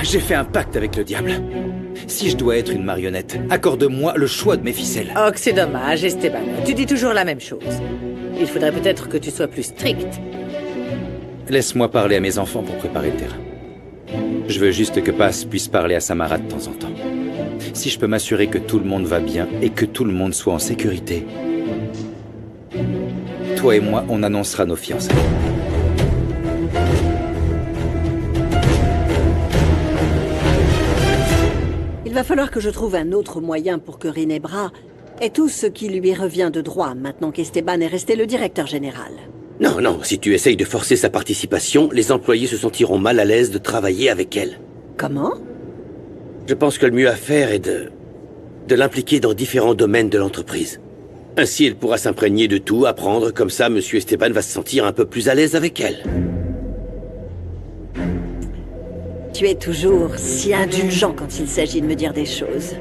J'ai fait un pacte avec le diable. Si je dois être une marionnette, accorde-moi le choix de mes ficelles. Oh, que c'est dommage, Esteban. Tu dis toujours la même chose. Il faudrait peut-être que tu sois plus strict. Laisse-moi parler à mes enfants pour préparer le terrain. Je veux juste que Paz puisse parler à Samara de temps en temps. Si je peux m'assurer que tout le monde va bien et que tout le monde soit en sécurité, toi et moi, on annoncera nos fiançailles. Il va falloir que je trouve un autre moyen pour que Ginebra ait tout ce qui lui revient de droit maintenant qu'Esteban est resté le directeur général. Non, non, si tu essayes de forcer sa participation, les employés se sentiront mal à l'aise de travailler avec elle. Comment? Je pense que le mieux à faire est de l'impliquer dans différents domaines de l'entreprise. Ainsi, elle pourra s'imprégner de tout, apprendre, comme ça, Monsieur Esteban va se sentir un peu plus à l'aise avec elle. Tu es toujours si indulgent quand il s'agit de me dire des choses.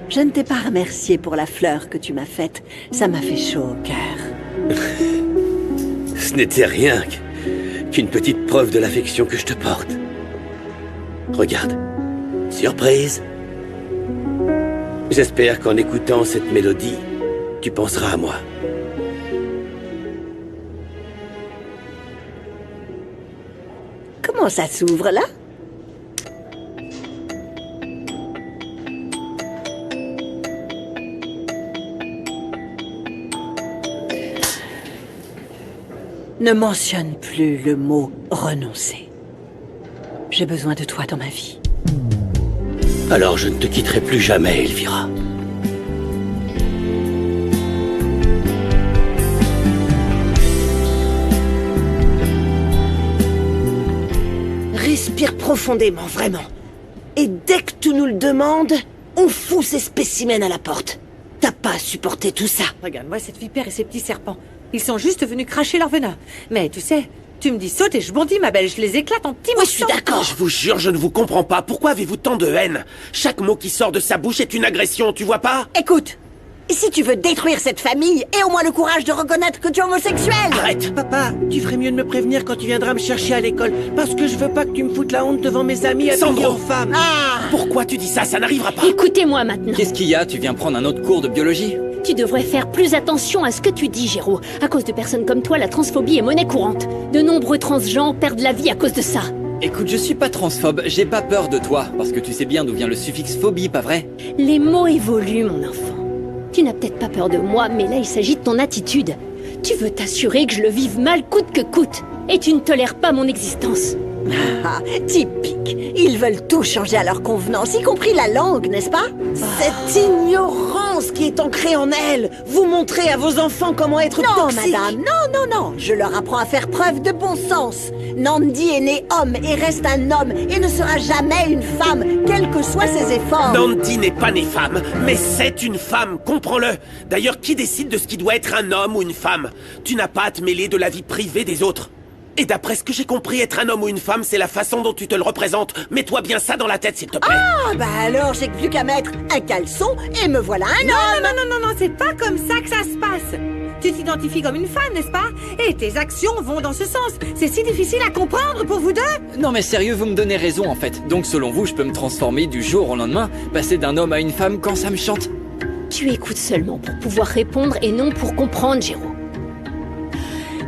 Je ne t'ai pas remercié pour la fleur que tu m'as faite. Ça m'a fait chaud au cœur. Ce n'était rien qu'une petite preuve de l'affection que je te porte. Regarde. Surprise. J'espère qu'en écoutant cette mélodie, tu penseras à moi. Comment ça s'ouvre, là? Ne mentionne plus le mot « renoncer ». J'ai besoin de toi dans ma vie. Alors je ne te quitterai plus jamais, Elvira. Respire profondément, vraiment. Et dès que tu nous le demandes, on fout ces spécimens à la porte. T'as pas à supporter tout ça. Regarde-moi cette vipère et ces petits serpents. Ils sont juste venus cracher leur venin. Mais tu sais, tu me dis saute et je bondis, ma belle. Je les éclate en petits morceaux. Je suis d'accord. Je vous jure, je ne vous comprends pas. Pourquoi avez-vous tant de haine? Chaque mot qui sort de sa bouche est une agression, tu vois pas? Écoute, si tu veux détruire cette famille, aie au moins le courage de reconnaître que tu es homosexuel. Arrête! Papa, tu ferais mieux de me prévenir quand tu viendras me chercher à l'école, parce que je veux pas que tu me foutes la honte devant mes amis habillés Sandro. en femme. Pourquoi tu dis ça? Ça n'arrivera pas! Écoutez-moi maintenant. Qu'est-ce qu'il y a? Tu viens prendre un autre cours de biologie? Tu devrais faire plus attention à ce que tu dis, Géraud. À cause de personnes comme toi, la transphobie est monnaie courante. De nombreux transgenres perdent la vie à cause de ça. Écoute, je suis pas transphobe, j'ai pas peur de toi, parce que tu sais bien d'où vient le suffixe phobie, pas vrai? Les mots évoluent, mon enfant. Tu n'as peut-être pas peur de moi, mais là il s'agit de ton attitude. Tu veux t'assurer que je le vive mal coûte que coûte. Et tu ne tolères pas mon existence. Ah, typique. Ils veulent tout changer à leur convenance, y compris la langue, n'est-ce pas? Cette ignorance qui est ancrée en elle. Vous montrez à vos enfants comment être Non, toxique. madame, non. Je leur apprends à faire preuve de bon sens. Nandi est né homme et reste un homme et ne sera jamais une femme, quels que soient ses efforts. Nandi n'est pas née femme, mais c'est une femme, comprends-le. D'ailleurs, qui décide de ce qui doit être un homme ou une femme? Tu n'as pas à te mêler de la vie privée des autres. Et d'après ce que j'ai compris, être un homme ou une femme, c'est la façon dont tu te le représentes. Mets-toi bien ça dans la tête, s'il te plaît. Ah, bah alors j'ai plus qu'à mettre un caleçon et me voilà un homme. Non, c'est pas comme ça que ça se passe. Tu t'identifies comme une femme, n'est-ce pas? Et tes actions vont dans ce sens. C'est si difficile à comprendre pour vous deux. Non mais sérieux, vous me donnez raison en fait. Donc selon vous, je peux me transformer du jour au lendemain, passer d'un homme à une femme quand ça me chante? Tu écoutes seulement pour pouvoir répondre et non pour comprendre, Géraud.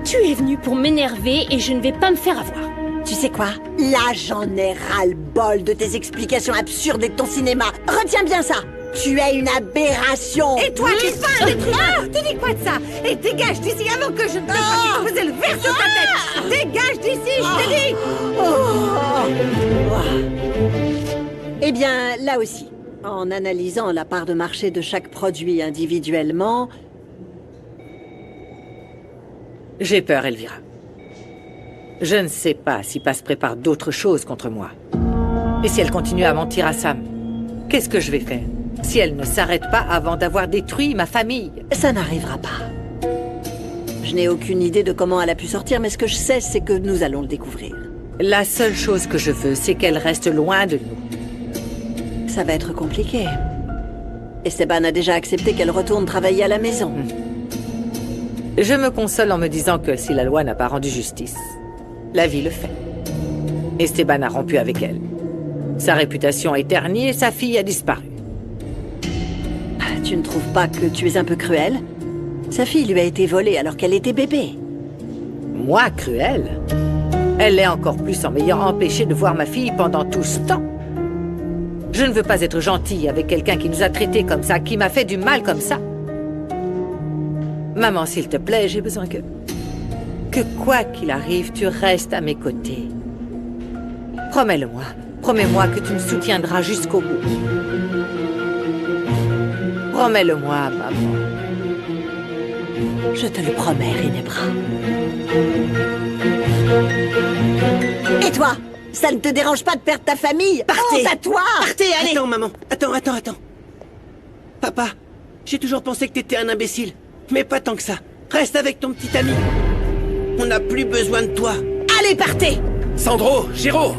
Tu es venu pour m'énerver et je ne vais pas me faire avoir. Tu sais quoi? Là, j'en ai ras-le-bol de tes explications absurdes et de ton cinéma. Retiens bien ça. Tu es une aberration. Et toi, tu es pas un être humain. Tu dis quoi de ça? Et dégage d'ici avant que je ne te fasse exploser le verre sur ta tête. Dégage d'ici, je te dis. Eh bien, là aussi, en analysant la part de marché de chaque produit individuellement... J'ai peur, Elvira. Je ne sais pas si Paz prépare d'autres choses contre moi. Et si elle continue à mentir à Sam, qu'est-ce que je vais faire si elle ne s'arrête pas avant d'avoir détruit ma famille? Ça n'arrivera pas. Je n'ai aucune idée de comment elle a pu sortir, mais ce que je sais, c'est que nous allons le découvrir. La seule chose que je veux, c'est qu'elle reste loin de nous. Ça va être compliqué. Esteban a déjà accepté qu'elle retourne travailler à la maison. Je me console en me disant que si la loi n'a pas rendu justice, la vie le fait. Esteban a rompu avec elle. Sa réputation est ternie et sa fille a disparu. Tu ne trouves pas que tu es un peu cruel? Sa fille lui a été volée alors qu'elle était bébé. Moi, cruelle? Elle l'est encore plus en m'ayant empêché de voir ma fille pendant tout ce temps. Je ne veux pas être gentille avec quelqu'un qui nous a traités comme ça, qui m'a fait du mal comme ça. Maman, s'il te plaît, j'ai besoin que quoi qu'il arrive, tu restes à mes côtés. Promets-le-moi. Promets-moi que tu me soutiendras jusqu'au bout. Promets-le-moi, maman. Je te le promets, Ginebra. Et toi? Ça ne te dérange pas de perdre ta famille? Partez! Honte à toi! Partez, allez! Attends, maman. Attends. Papa, j'ai toujours pensé que t'étais un imbécile. Mais pas tant que ça. Reste avec ton petit ami. On n'a plus besoin de toi. Allez, partez! Sandro, Géraud!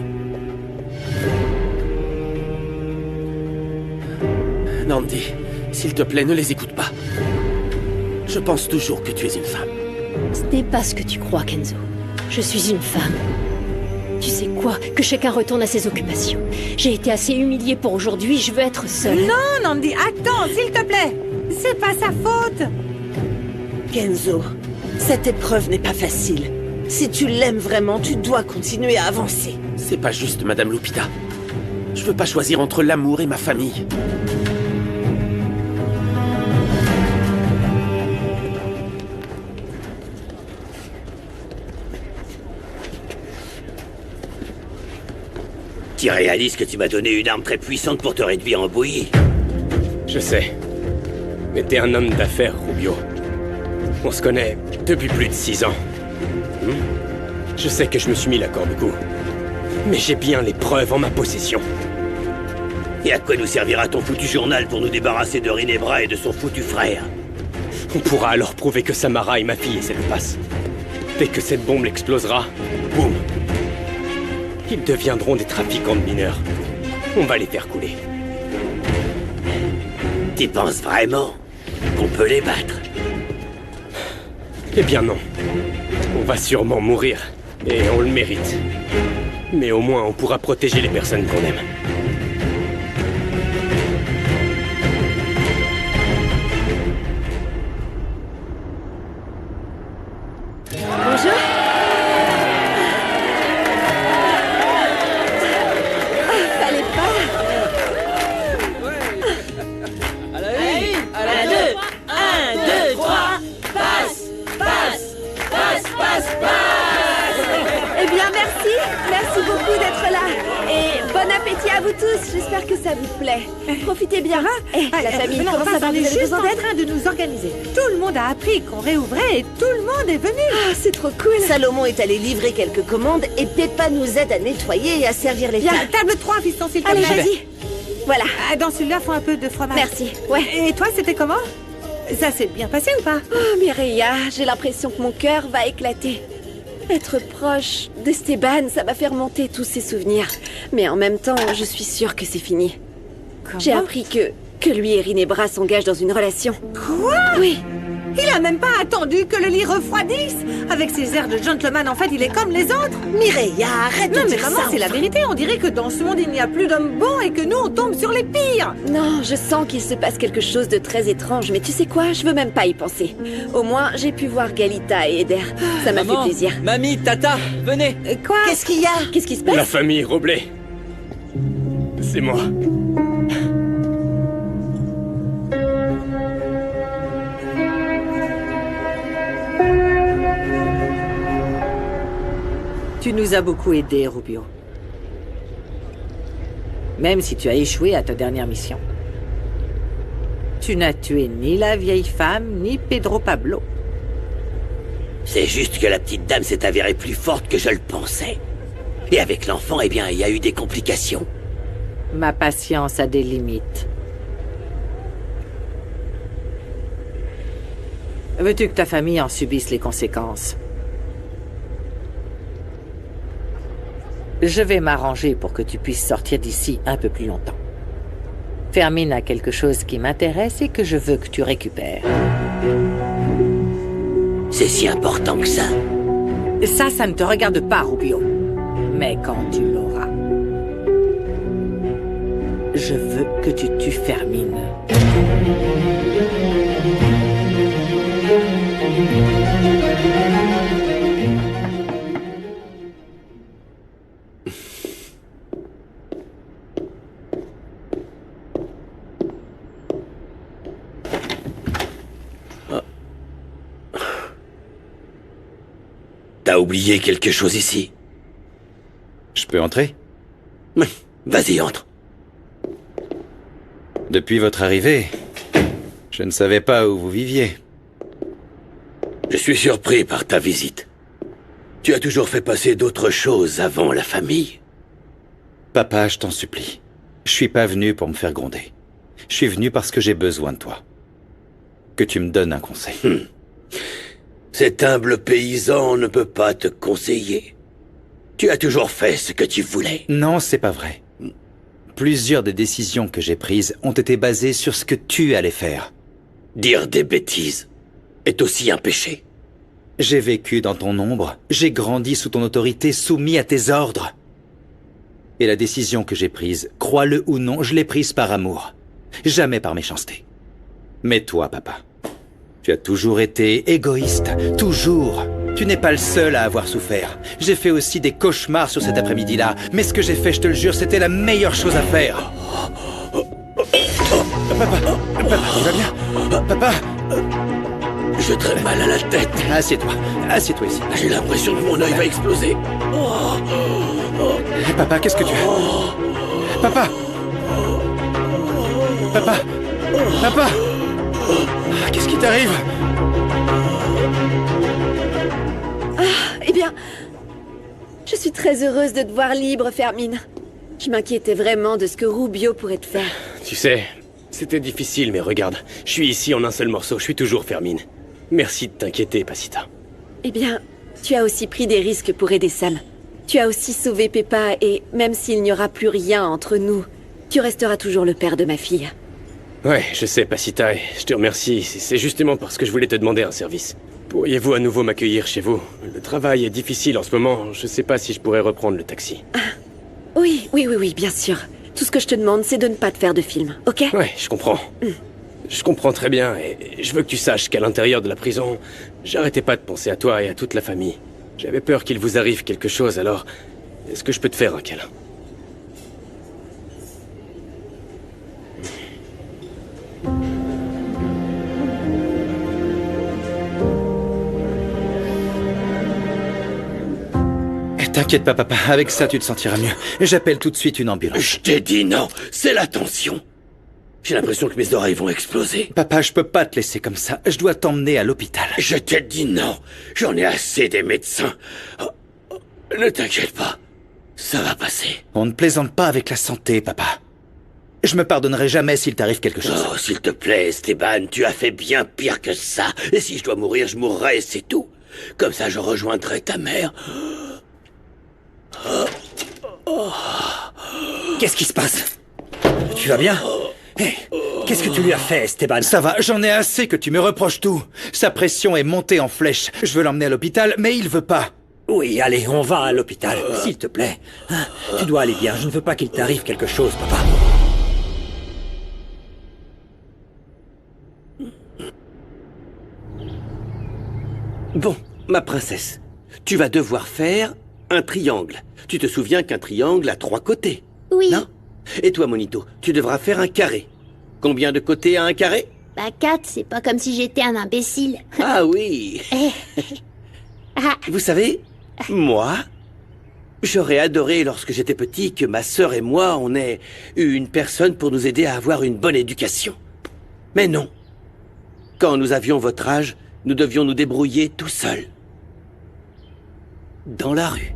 Nandi, s'il te plaît, ne les écoute pas. Je pense toujours que tu es une femme. Ce n'est pas ce que tu crois, Kenzo. Je suis une femme. Tu sais quoi? Que chacun retourne à ses occupations. J'ai été assez humiliée pour aujourd'hui, je veux être seule. Non, Nandi, attends, s'il te plaît. C'est pas sa faute. Kenzo, cette épreuve n'est pas facile. Si tu l'aimes vraiment, tu dois continuer à avancer. C'est pas juste, Madame Lupita. Je veux pas choisir entre l'amour et ma famille. Tu réalises que tu m'as donné une arme très puissante pour te réduire en bouillie. Je sais. Mais t'es un homme d'affaires, Rubio. On se connaît depuis plus de 6 ans. Je sais que je me suis mis la corde au cou. Mais j'ai bien les preuves en ma possession. Et à quoi nous servira ton foutu journal pour nous débarrasser de Ginebra et de son foutu frère? On pourra alors prouver que Samara est ma fille et cette passe. Dès que cette bombe explosera, boum! Ils deviendront des trafiquants de mineurs. On va les faire couler. Tu penses vraiment qu'on peut les battre? Eh bien non. On va sûrement mourir. Et on le mérite. Mais au moins on pourra protéger les personnes qu'on aime. Bonjour. Fallait pas. À la 2, 1, 2, 3, passe! Eh bien, merci. Merci beaucoup d'être là. Et bon appétit à vous tous. J'espère que ça vous plaît. Profitez bien. La famille, Mais non, comment ça va? on Vous est avez juste besoin en d'aide? train de nous organiser. Tout le monde a appris qu'on réouvrait et tout le monde est venu. Ah, c'est trop cool. Salomon est allé livrer quelques commandes et Peppa nous aide à nettoyer et à servir les Viens, tables. table 3, fiston, s'il te Allez, plaît. vas-y. Voilà. Ah, dans celui-là, faut un peu de fromage. Merci. Ouais. Et toi, c'était comment? Ça s'est bien passé ou pas? Oh, Mireia, j'ai l'impression que mon cœur va éclater. Être proche d'Esteban, ça m'a fait remonter tous ses souvenirs. Mais en même temps, je suis sûre que c'est fini. J'ai appris que lui et Ginebra s'engagent dans une relation. Quoi? Oui. Il a même pas attendu que le lit refroidisse. Avec ses airs de gentleman, en fait, il est comme les autres. Mireia, arrête Non, de mais dire maman, ça. c'est la vérité. On dirait que dans ce monde, il n'y a plus d'hommes bons et que nous, on tombe sur les pires. Non, je sens qu'il se passe quelque chose de très étrange, mais tu sais quoi? Je veux même pas y penser. Au moins, j'ai pu voir Galita et Eder. Ça m'a fait Maman, plaisir. Mamie, Tata, venez. Quoi? Qu'est-ce qu'il y a? Qu'est-ce qui se passe? La famille Roblet. C'est moi. Tu nous as beaucoup aidés, Rubio. Même si tu as échoué à ta dernière mission. Tu n'as tué ni la vieille femme, ni Pedro Pablo. C'est juste que la petite dame s'est avérée plus forte que je le pensais. Et avec l'enfant, eh bien, il y a eu des complications. Ma patience a des limites. Veux-tu que ta famille en subisse les conséquences? Je vais m'arranger pour que tu puisses sortir d'ici un peu plus longtemps. Fermine a quelque chose qui m'intéresse et que je veux que tu récupères. C'est si important que ça. Ça ne te regarde pas, Rubio. Mais quand tu l'auras, je veux que tu tues Fermine. T'as oublié quelque chose ici? Je peux entrer? Vas-y, entre. Depuis votre arrivée, je ne savais pas où vous viviez. Je suis surpris par ta visite. Tu as toujours fait passer d'autres choses avant la famille. Papa, je t'en supplie. Je suis pas venu pour me faire gronder. Je suis venu parce que j'ai besoin de toi. Que tu me donnes un conseil. Cet humble paysan ne peut pas te conseiller. Tu as toujours fait ce que tu voulais. Non, c'est pas vrai. Plusieurs des décisions que j'ai prises ont été basées sur ce que tu allais faire. Dire des bêtises est aussi un péché. J'ai vécu dans ton ombre, j'ai grandi sous ton autorité, soumis à tes ordres. Et la décision que j'ai prise, crois-le ou non, je l'ai prise par amour. Jamais par méchanceté. Mais toi, papa, tu as toujours été égoïste. Toujours. Tu n'es pas le seul à avoir souffert. J'ai fait aussi des cauchemars sur cet après-midi-là. Mais ce que j'ai fait, je te le jure, c'était la meilleure chose à faire. Papa, tu vas bien? Papa? J'ai très mal à la tête. Assieds-toi. Assieds-toi ici. J'ai l'impression que mon œil va exploser. Papa, qu'est-ce que tu as? Papa! Papa! Papa! Qu'est-ce qui t'arrive? Eh bien, je suis très heureuse de te voir libre, Fermine. Je m'inquiétais vraiment de ce que Rubio pourrait te faire. Tu sais, c'était difficile, mais regarde, je suis ici en un seul morceau, je suis toujours Fermine. Merci de t'inquiéter, Pasita. Eh bien, tu as aussi pris des risques pour aider Sam. Tu as aussi sauvé Peppa et même s'il n'y aura plus rien entre nous, tu resteras toujours le père de ma fille. Ouais, je sais, Pasita, et je te remercie. C'est justement parce que je voulais te demander un service. Pourriez-vous à nouveau m'accueillir chez vous? Le travail est difficile en ce moment, je sais pas si je pourrais reprendre le taxi. Oui, bien sûr. Tout ce que je te demande, c'est de ne pas te faire de film, ok? Ouais, je comprends. Je comprends très bien, et je veux que tu saches qu'à l'intérieur de la prison, j'arrêtais pas de penser à toi et à toute la famille. J'avais peur qu'il vous arrive quelque chose, alors... Est-ce que je peux te faire un câlin? T'inquiète pas, papa. Avec ça, tu te sentiras mieux. J'appelle tout de suite une ambulance. Je t'ai dit non. C'est la tension. J'ai l'impression que mes oreilles vont exploser. Papa, je peux pas te laisser comme ça. Je dois t'emmener à l'hôpital. Je t'ai dit non. J'en ai assez des médecins. Ne t'inquiète pas. Ça va passer. On ne plaisante pas avec la santé, papa. Je me pardonnerai jamais s'il t'arrive quelque chose. Oh, s'il te plaît, Esteban, tu as fait bien pire que ça. Et si je dois mourir, je mourrai, c'est tout. Comme ça, je rejoindrai ta mère. Qu'est-ce qui se passe? Tu vas bien? Hey, qu'est-ce que tu lui as fait, Esteban? Ça va, j'en ai assez que tu me reproches tout. Sa pression est montée en flèche. Je veux l'emmener à l'hôpital, mais il veut pas. Oui, allez, on va à l'hôpital, s'il te plaît. Hein, tu dois aller bien, je ne veux pas qu'il t'arrive quelque chose, papa. Bon, ma princesse, tu vas devoir faire un triangle. Tu te souviens qu'un triangle a 3 côtés? Oui. Non? Et toi, Monito, tu devras faire un carré. Combien de côtés a un carré? Bah 4, c'est pas comme si j'étais un imbécile. Ah oui. Vous savez, moi, j'aurais adoré lorsque j'étais petit que ma sœur et moi, on ait eu une personne pour nous aider à avoir une bonne éducation. Mais non. Quand nous avions votre âge, nous devions nous débrouiller tout seuls. Dans la rue.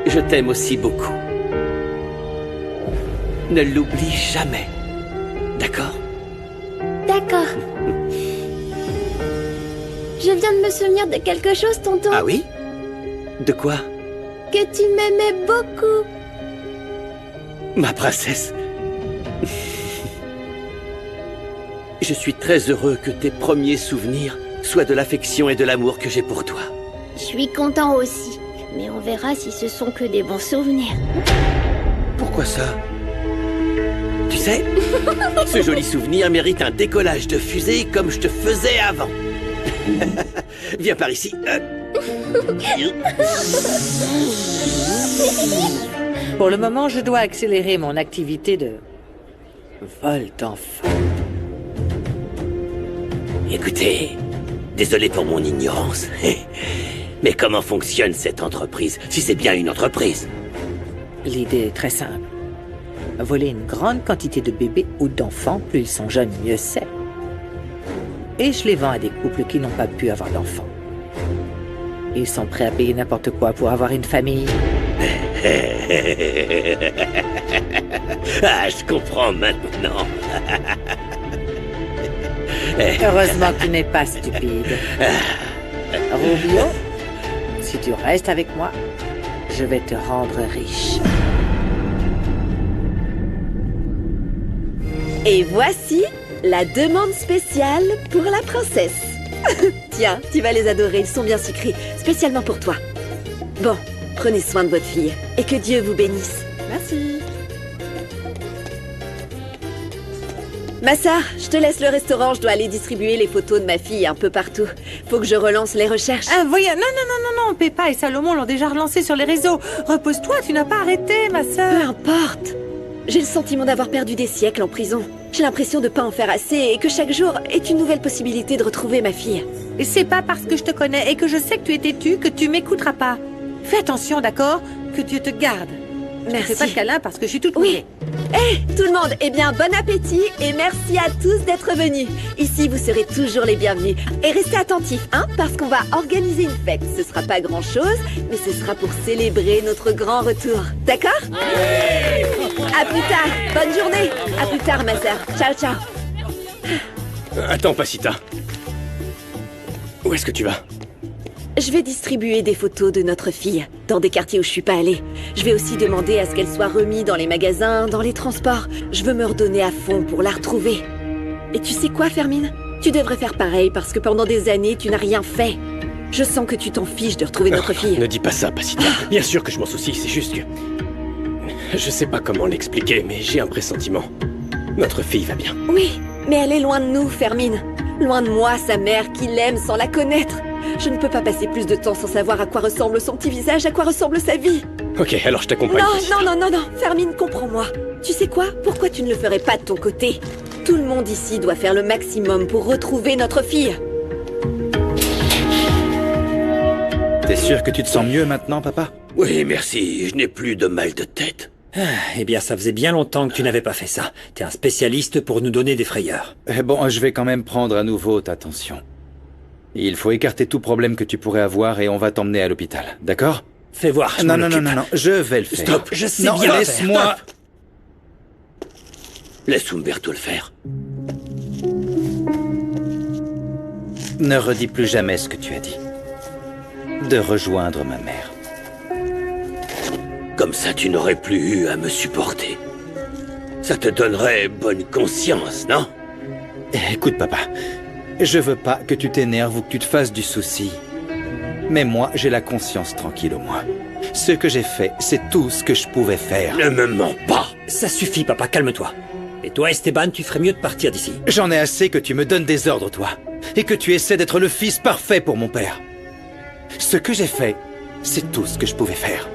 Je t'aime aussi beaucoup. Ne l'oublie jamais. D'accord? D'accord. Je viens de me souvenir de quelque chose, tonton. Ah oui? De quoi? Que tu m'aimais beaucoup. Ma princesse. Je suis très heureux que tes premiers souvenirs soient de l'affection et de l'amour que j'ai pour toi. Je suis content aussi. Mais on verra si ce sont que des bons souvenirs. Pourquoi ça? Tu sais, ce joli souvenir mérite un décollage de fusée comme je te faisais avant. Viens par ici. Pour le moment, je dois accélérer mon activité de vol d'enfant. Écoutez, désolé pour mon ignorance, mais comment fonctionne cette entreprise, si c'est bien une entreprise? L'idée est très simple. Voler une grande quantité de bébés ou d'enfants, plus ils sont jeunes, mieux c'est. Et je les vends à des couples qui n'ont pas pu avoir d'enfants. Ils sont prêts à payer n'importe quoi pour avoir une famille. Ah, je comprends maintenant. Heureusement que tu n'es pas stupide. Rubio, si tu restes avec moi, je vais te rendre riche. Et voici la demande spéciale pour la princesse. Tiens, tu vas les adorer, ils sont bien sucrés, spécialement pour toi. Bon, prenez soin de votre fille, et que Dieu vous bénisse. Merci. Massa, je te laisse le restaurant, je dois aller distribuer les photos de ma fille un peu partout. Faut que je relance les recherches. Ah, voyons, non, Peppa et Salomon l'ont déjà relancé sur les réseaux. Repose-toi, tu n'as pas arrêté, ma sœur. Peu importe. J'ai le sentiment d'avoir perdu des siècles en prison. J'ai l'impression de pas en faire assez et que chaque jour est une nouvelle possibilité de retrouver ma fille. Et c'est pas parce que je te connais et que je sais que tu es têtu que tu m'écouteras pas. Fais attention, d'accord? Que Dieu te garde. Merci. Fais pas de câlin parce que je suis toute mouillée. Hé, tout le monde, eh bien, bon appétit et merci à tous d'être venus. Ici, vous serez toujours les bienvenus. Et restez attentifs, hein, parce qu'on va organiser une fête. Ce sera pas grand-chose, mais ce sera pour célébrer notre grand retour. D'accord? À plus tard. Bonne journée. À plus tard, ma sœur. Ciao, ciao. Attends, Pasita. Où est-ce que tu vas? Je vais distribuer des photos de notre fille dans des quartiers où je suis pas allée. Je vais aussi demander à ce qu'elle soit remise dans les magasins, dans les transports. Je veux me redonner à fond pour la retrouver. Et tu sais quoi, Fermine? Tu devrais faire pareil parce que pendant des années, tu n'as rien fait. Je sens que tu t'en fiches de retrouver notre fille. Ne dis pas ça, Pasita. Bien sûr que je m'en soucie, c'est juste que... Je sais pas comment l'expliquer, mais j'ai un pressentiment. Notre fille va bien. Oui, mais elle est loin de nous, Fermine. Loin de moi, sa mère, qui l'aime sans la connaître. Je ne peux pas passer plus de temps sans savoir à quoi ressemble son petit visage, à quoi ressemble sa vie. Ok, alors je t'accompagne. Non, Fermine, comprends-moi. Tu sais quoi? Pourquoi tu ne le ferais pas de ton côté? Tout le monde ici doit faire le maximum pour retrouver notre fille. T'es sûr que tu te sens mieux maintenant, papa? Oui, merci, je n'ai plus de mal de tête. Eh bien, ça faisait bien longtemps que tu n'avais pas fait ça. T'es un spécialiste pour nous donner des frayeurs. Bon, je vais quand même prendre à nouveau ta tension. Il faut écarter tout problème que tu pourrais avoir et on va t'emmener à l'hôpital, d'accord? Fais voir, non, je vais le faire. Stop, je sais bien laisse-moi. Laisse Umberto le faire. Ne redis plus jamais ce que tu as dit. De rejoindre ma mère. Comme ça, tu n'aurais plus eu à me supporter. Ça te donnerait bonne conscience, non? Écoute, papa, je veux pas que tu t'énerves ou que tu te fasses du souci. Mais moi, j'ai la conscience tranquille au moins. Ce que j'ai fait, c'est tout ce que je pouvais faire. Ne me mens pas! Ça suffit, papa, calme-toi. Et toi, Esteban, tu ferais mieux de partir d'ici. J'en ai assez que tu me donnes des ordres, toi. Et que tu essaies d'être le fils parfait pour mon père. Ce que j'ai fait, c'est tout ce que je pouvais faire.